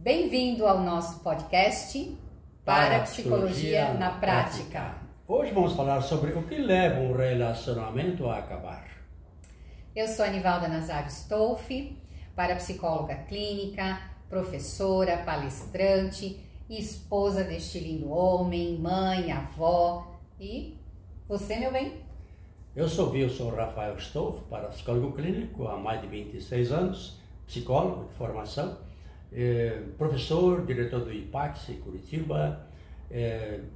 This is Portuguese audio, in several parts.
Bem-vindo ao nosso podcast Parapsicologia na Prática. Hoje vamos falar sobre o que leva um relacionamento a acabar. Eu sou Anivalda Nazário Stolfi, parapsicóloga clínica, professora, palestrante, esposa deste lindo homem, mãe, avó. E você, meu bem? Eu sou Rafael Stolfi, parapsicólogo clínico há mais de 26 anos, psicólogo de formação, professor, diretor do IPAX em Curitiba,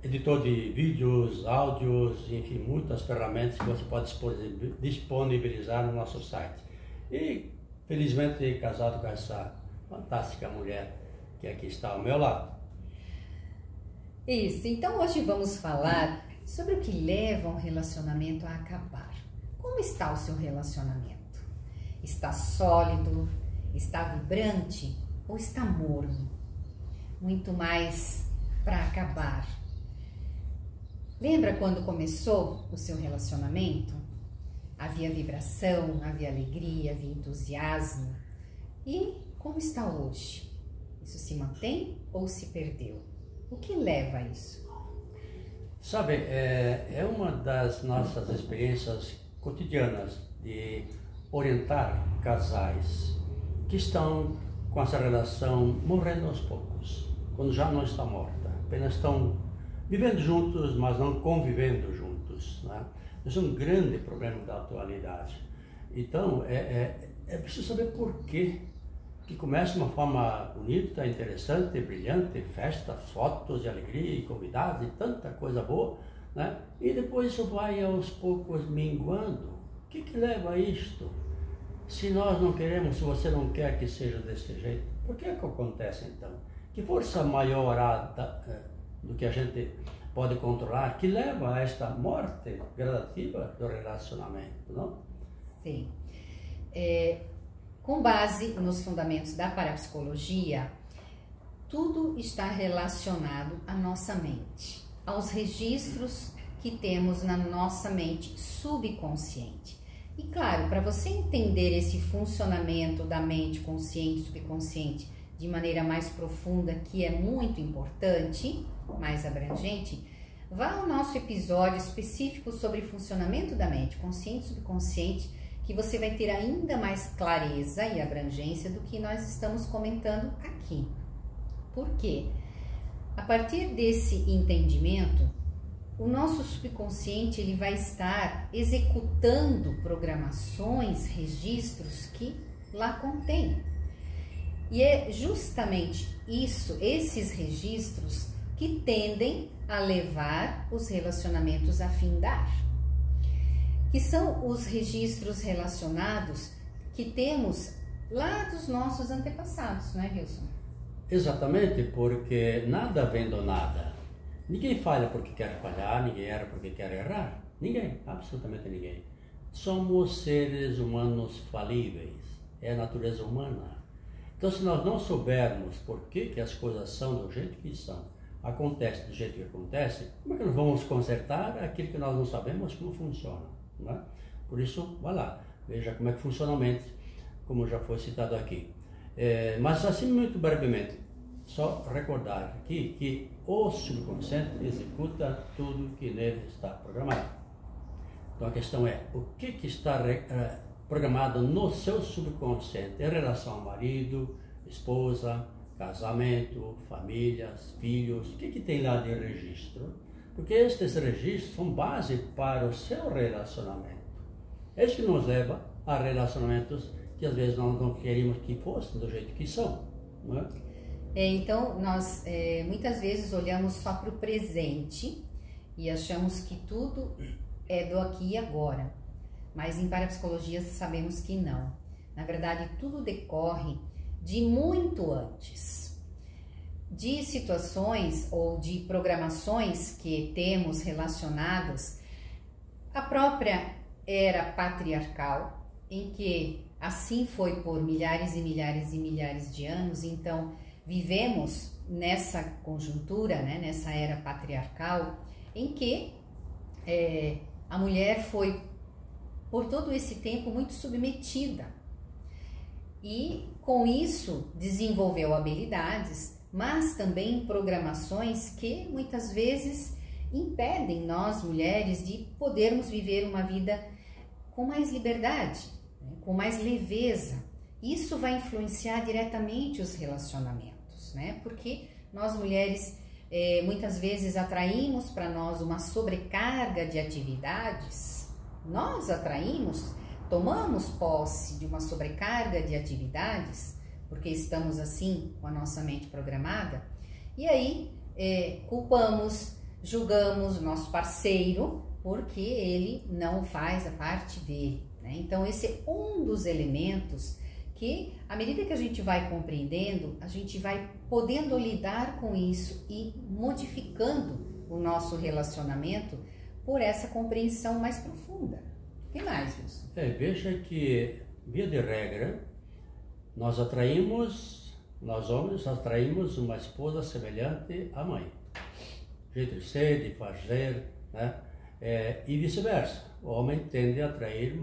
editor de vídeos, áudios, enfim, muitas ferramentas que você pode disponibilizar no nosso site. E, felizmente, casado com essa fantástica mulher que aqui está ao meu lado. Isso, então hoje vamos falar sobre o que leva um relacionamento a acabar. Como está o seu relacionamento? Está sólido? Está vibrante? Ou está morno? Muito mais para acabar. Lembra quando começou o seu relacionamento? Havia vibração, havia alegria, havia entusiasmo. E como está hoje? Isso se mantém ou se perdeu? O que leva a isso? Sabe, é uma das nossas experiências cotidianas de orientar casais que estão com essa relação morrendo aos poucos, quando já não está morta, apenas estão vivendo juntos, mas não convivendo juntos, né? Isso é um grande problema da atualidade. Então, é preciso saber por quê que começa de uma forma bonita, interessante, brilhante, festas, fotos de alegria e convidados e tanta coisa boa, né? E depois isso vai aos poucos minguando. O que leva a isto? Se nós não queremos, se você não quer que seja desse jeito, por que acontece então? Que força maior há do que a gente pode controlar que leva a esta morte gradativa do relacionamento, não? Sim. Com base nos fundamentos da parapsicologia, tudo está relacionado à nossa mente, aos registros que temos na nossa mente subconsciente. E claro, para você entender esse funcionamento da mente consciente e subconsciente de maneira mais profunda, que é muito importante, mais abrangente, vá ao nosso episódio específico sobre funcionamento da mente consciente e subconsciente, que você vai ter ainda mais clareza e abrangência do que nós estamos comentando aqui. Por quê? A partir desse entendimento, o nosso subconsciente ele vai estar executando programações, registros que lá contém. E é justamente isso, esses registros, que tendem a levar os relacionamentos a findar. Que são os registros relacionados que temos lá dos nossos antepassados, não é, Wilson? Exatamente, porque nada vem do nada. Ninguém falha porque quer falhar, ninguém erra porque quer errar. Ninguém, absolutamente ninguém. Somos seres humanos falíveis, é a natureza humana. Então, se nós não soubermos por que as coisas são do jeito que são, acontece do jeito que acontece, como é que nós vamos consertar aquilo que nós não sabemos como funciona? Não é? Por isso, vá lá, veja como é que funciona a mente, como já foi citado aqui. Mas assim, muito brevemente, só recordar aqui que o subconsciente executa tudo que nele está programado. Então a questão é, o que está programado no seu subconsciente em relação ao marido, esposa, casamento, famílias, filhos, o que tem lá de registro? Porque estes registros são base para o seu relacionamento. É isso que nos leva a relacionamentos que às vezes nós não queríamos que fossem do jeito que são, não é? Então, nós muitas vezes olhamos só para o presente e achamos que tudo é do aqui e agora. Mas em parapsicologia sabemos que não. Na verdade, tudo decorre de muito antes. De situações ou de programações que temos relacionadas à própria era patriarcal, em que assim foi por milhares e milhares e milhares de anos. Então, vivemos nessa conjuntura, né, nessa era patriarcal, em que a mulher foi, por todo esse tempo, muito submetida. E com isso desenvolveu habilidades, mas também programações que muitas vezes impedem nós mulheres de podermos viver uma vida com mais liberdade, né? Com mais leveza. Isso vai influenciar diretamente os relacionamentos, né? Porque nós mulheres muitas vezes atraímos para nós uma sobrecarga de atividades. Nós atraímos, tomamos posse de uma sobrecarga de atividades, porque estamos assim com a nossa mente programada, e aí culpamos, julgamos o nosso parceiro porque ele não faz a parte dele, né? Então esse é um dos elementos que, à medida que a gente vai compreendendo, a gente vai podendo lidar com isso e modificando o nosso relacionamento por essa compreensão mais profunda. O que mais, Wilson? Veja que, via de regra, nós homens atraímos uma esposa semelhante à mãe. Jeito de ser, de fazer, né? E vice-versa. O homem tende a atrair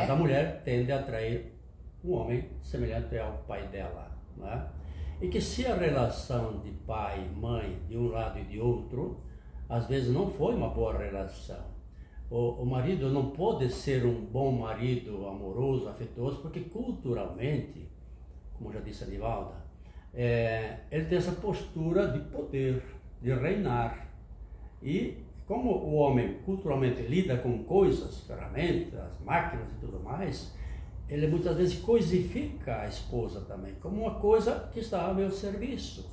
a mulher tende a atrair um homem semelhante ao pai dela, né? E que se a relação de pai e mãe de um lado e de outro, às vezes não foi uma boa relação. O marido não pode ser um bom marido amoroso, afetuoso, porque culturalmente, como já disse a Nivalda, ele tem essa postura de poder, de reinar. E como o homem culturalmente lida com coisas, ferramentas, máquinas e tudo mais, ele muitas vezes coisifica a esposa também, como uma coisa que está ao meu serviço.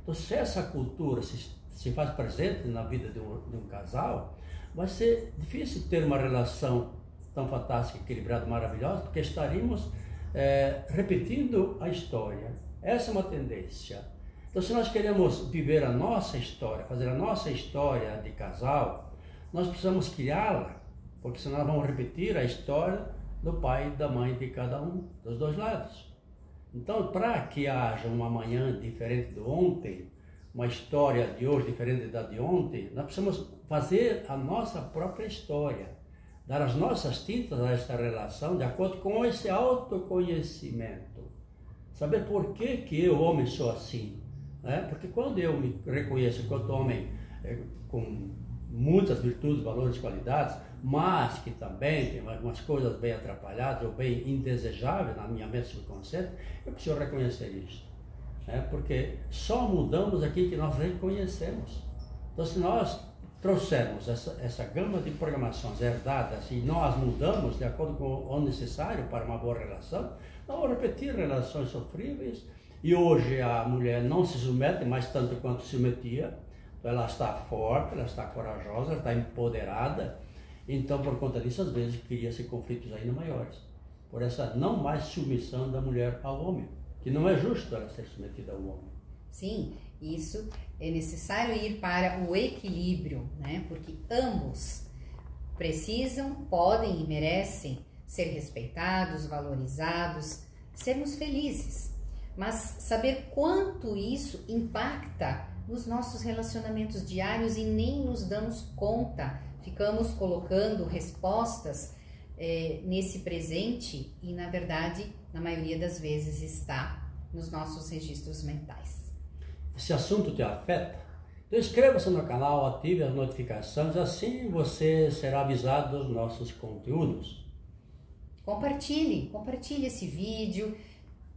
Então, se essa cultura se faz presente na vida de um casal, vai ser difícil ter uma relação tão fantástica, equilibrada, maravilhosa, porque estaríamos repetindo a história. Essa é uma tendência. Então, se nós queremos viver a nossa história, fazer a nossa história de casal, nós precisamos criá-la, porque senão nós vamos repetir a história do pai e da mãe de cada um, dos dois lados. Então, para que haja um amanhã diferente do ontem, uma história de hoje diferente da de ontem, nós precisamos fazer a nossa própria história, dar as nossas tintas a esta relação de acordo com esse autoconhecimento. Saber por que eu, homem, sou assim. Porque quando eu me reconheço enquanto homem com muitas virtudes, valores, qualidades, mas que também tem algumas coisas bem atrapalhadas ou bem indesejáveis na minha mente subconsciente, eu preciso reconhecer isso. Porque só mudamos aquilo que nós reconhecemos. Então, se nós trouxermos essa gama de programações herdadas e nós mudamos de acordo com o necessário para uma boa relação, não vamos repetir relações sofríveis. E hoje a mulher não se submete mais tanto quanto se metia. Então ela está forte, ela está corajosa, ela está empoderada. Então, por conta disso, às vezes cria-se conflitos ainda maiores. Por essa não mais submissão da mulher ao homem, que não é justo ela ser submetida ao homem. Sim, isso é necessário ir para o equilíbrio, né? Porque ambos precisam, podem e merecem ser respeitados, valorizados, sermos felizes. Mas saber quanto isso impacta nos nossos relacionamentos diários e nem nos damos conta. Ficamos colocando respostas nesse presente e, na verdade, na maioria das vezes está nos nossos registros mentais. Esse assunto te afeta? Então inscreva-se no canal, ative as notificações, assim você será avisado dos nossos conteúdos. Compartilhe esse vídeo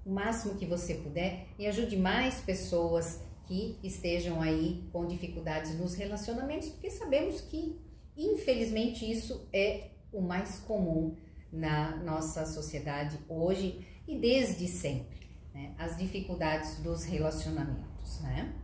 o máximo que você puder e ajude mais pessoas que estejam aí com dificuldades nos relacionamentos, porque sabemos que, infelizmente, isso é o mais comum na nossa sociedade hoje e desde sempre, né? As dificuldades dos relacionamentos, né?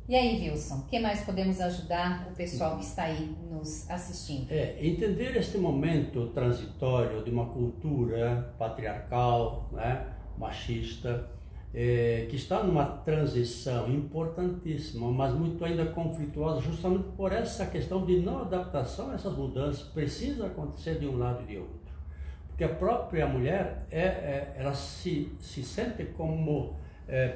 E aí, Wilson, o que mais podemos ajudar o pessoal que está aí nos assistindo? Entender este momento transitório de uma cultura patriarcal, né, machista, que está numa transição importantíssima, mas muito ainda conflituosa, justamente por essa questão de não adaptação a essas mudanças. Precisa acontecer de um lado e de outro. Porque a própria mulher, ela se sente como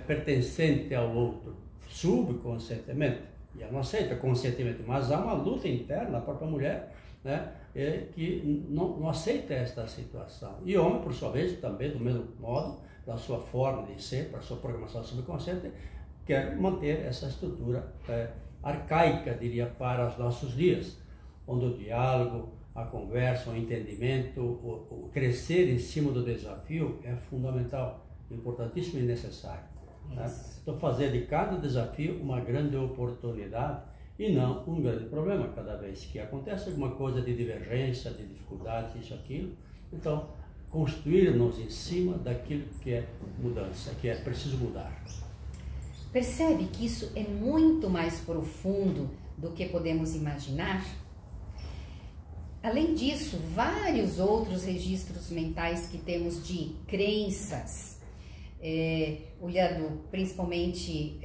pertencente ao outro, subconscientemente, e ela não aceita conscientemente, mas há uma luta interna da própria mulher, né, que não aceita esta situação. E o homem, por sua vez, também, do mesmo modo, da sua forma de ser, para a sua programação subconsciente, quer manter essa estrutura arcaica, diria, para os nossos dias, onde o diálogo, a conversa, o entendimento, o crescer em cima do desafio é fundamental, importantíssimo e necessário. Né? Então, fazer de cada desafio uma grande oportunidade e não um grande problema. Cada vez que acontece alguma coisa de divergência, de dificuldade, isso, aquilo, então, construirmos em cima daquilo que é mudança, que é preciso mudar. Percebe que isso é muito mais profundo do que podemos imaginar? Além disso, vários outros registros mentais que temos de crenças, olhando principalmente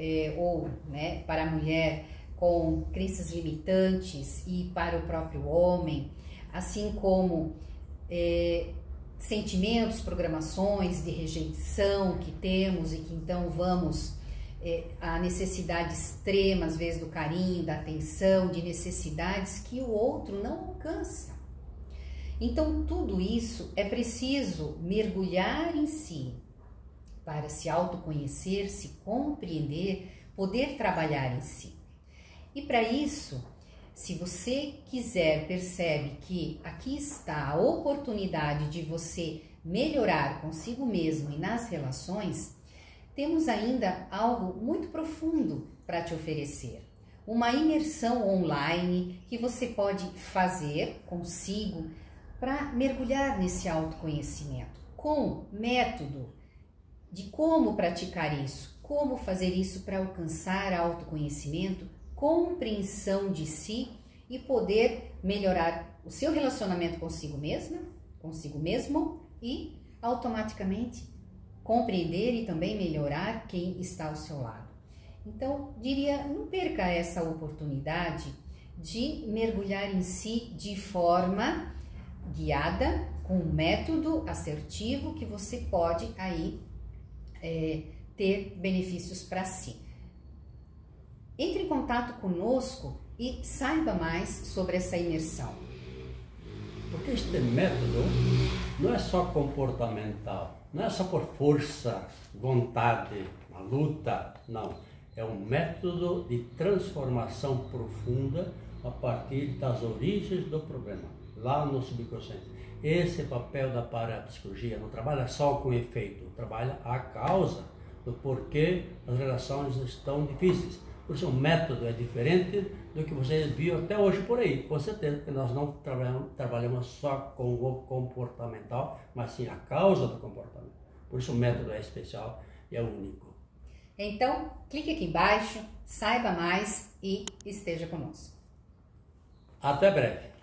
para a mulher com crenças limitantes e para o próprio homem, assim como sentimentos, programações de rejeição que temos e que então vamos a necessidade extrema, às vezes, do carinho, da atenção, de necessidades que o outro não alcança. Então, tudo isso é preciso mergulhar em si para se autoconhecer, se compreender, poder trabalhar em si. E para isso, se você quiser, percebe que aqui está a oportunidade de você melhorar consigo mesmo e nas relações, temos ainda algo muito profundo para te oferecer. Uma imersão online que você pode fazer consigo para mergulhar nesse autoconhecimento, com método de como praticar isso, como fazer isso para alcançar autoconhecimento, compreensão de si e poder melhorar o seu relacionamento consigo mesma, consigo mesmo e automaticamente compreender e também melhorar quem está ao seu lado. Então, diria, não perca essa oportunidade de mergulhar em si de forma guiada, com um método assertivo que você pode aí ter benefícios para si. Entre em contato conosco e saiba mais sobre essa imersão. Porque este método não é só comportamental, não é só por força, vontade, uma luta, não. É um método de transformação profunda a partir das origens do problema, lá no subconsciente. Esse é o papel da parapsicologia, não trabalha só com efeito, trabalha a causa do porquê as relações estão difíceis. Por isso o método é diferente do que você viu até hoje por aí. Com certeza que nós não trabalhamos só com o comportamental, mas sim a causa do comportamento. Por isso o método é especial e é único. Então, clique aqui embaixo, saiba mais e esteja conosco. Até breve.